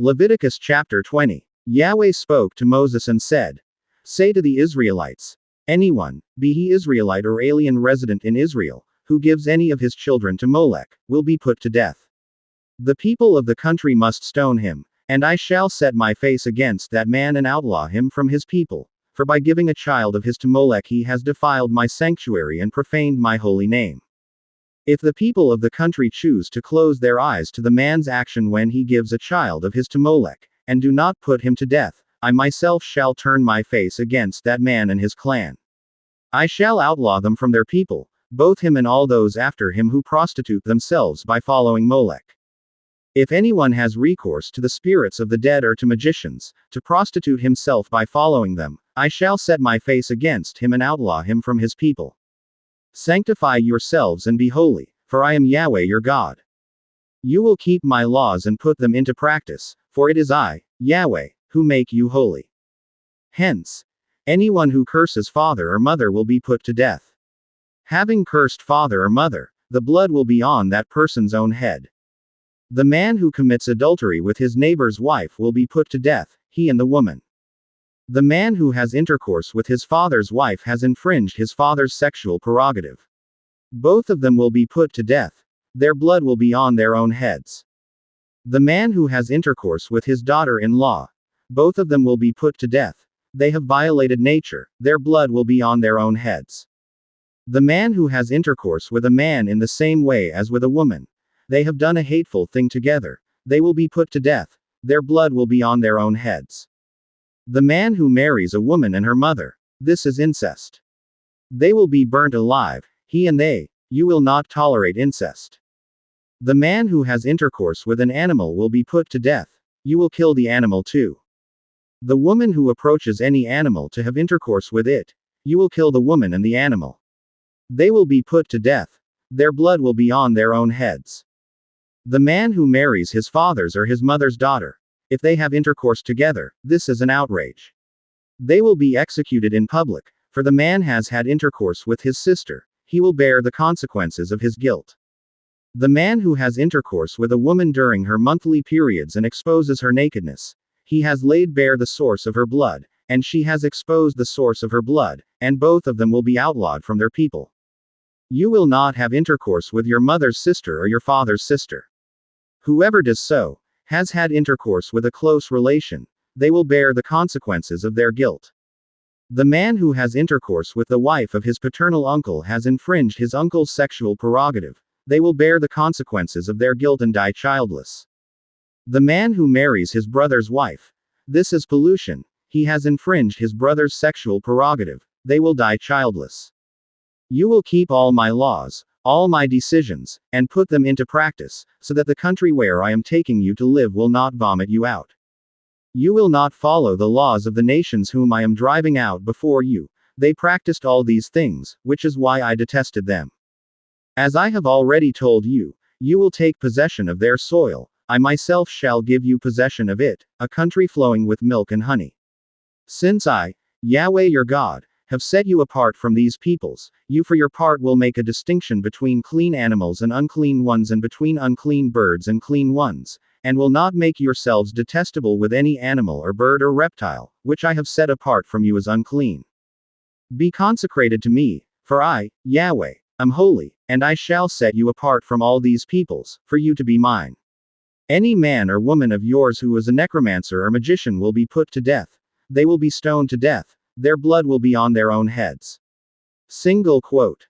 Leviticus chapter 20. Yahweh spoke to Moses and said, Say to the Israelites, anyone, be he Israelite or alien resident in Israel, who gives any of his children to Molech, will be put to death. The people of the country must stone him, and I shall set my face against that man and outlaw him from his people, for by giving a child of his to Molech he has defiled my sanctuary and profaned my holy name. If the people of the country choose to close their eyes to the man's action when he gives a child of his to Molech, and do not put him to death, I myself shall turn my face against that man and his clan. I shall outlaw them from their people, both him and all those after him who prostitute themselves by following Molech. If anyone has recourse to the spirits of the dead or to magicians, to prostitute himself by following them, I shall set my face against him and outlaw him from his people. Sanctify yourselves and be holy, for I am Yahweh your God. You will keep my laws and put them into practice, for it is I, Yahweh, who make you holy. Hence, anyone who curses father or mother will be put to death. Having cursed father or mother, the blood will be on that person's own head. The man who commits adultery with his neighbor's wife will be put to death, he and the woman. The man who has intercourse with his father's wife has infringed his father's sexual prerogative. Both of them will be put to death. Their blood will be on their own heads. The man who has intercourse with his daughter-in-law, both of them will be put to death. They have violated nature, their blood will be on their own heads. The man who has intercourse with a man in the same way as with a woman, they have done a hateful thing together, they will be put to death, their blood will be on their own heads. The man who marries a woman and her mother, this is incest. They will be burnt alive, he and they, you will not tolerate incest. The man who has intercourse with an animal will be put to death, you will kill the animal too. The woman who approaches any animal to have intercourse with it, you will kill the woman and the animal. They will be put to death, their blood will be on their own heads. The man who marries his father's or his mother's daughter, if they have intercourse together, this is an outrage. They will be executed in public, for the man has had intercourse with his sister, he will bear the consequences of his guilt. The man who has intercourse with a woman during her monthly periods and exposes her nakedness, he has laid bare the source of her blood, and she has exposed the source of her blood, and both of them will be outlawed from their people. You will not have intercourse with your mother's sister or your father's sister. Whoever does so, has had intercourse with a close relation, they will bear the consequences of their guilt. The man who has intercourse with the wife of his paternal uncle has infringed his uncle's sexual prerogative, they will bear the consequences of their guilt and die childless. The man who marries his brother's wife, this is pollution, he has infringed his brother's sexual prerogative, they will die childless. You will keep all my laws, all my decisions, and put them into practice, so that the country where I am taking you to live will not vomit you out. You will not follow the laws of the nations whom I am driving out before you, they practiced all these things, which is why I detested them. As I have already told you, you will take possession of their soil, I myself shall give you possession of it, a country flowing with milk and honey. Since I, Yahweh your God, have set you apart from these peoples, you for your part will make a distinction between clean animals and unclean ones and between unclean birds and clean ones, and will not make yourselves detestable with any animal or bird or reptile, which I have set apart from you as unclean. Be consecrated to me, for I, Yahweh, am holy, and I shall set you apart from all these peoples, for you to be mine. Any man or woman of yours who is a necromancer or magician will be put to death, they will be stoned to death, their blood will be on their own heads. Single quote.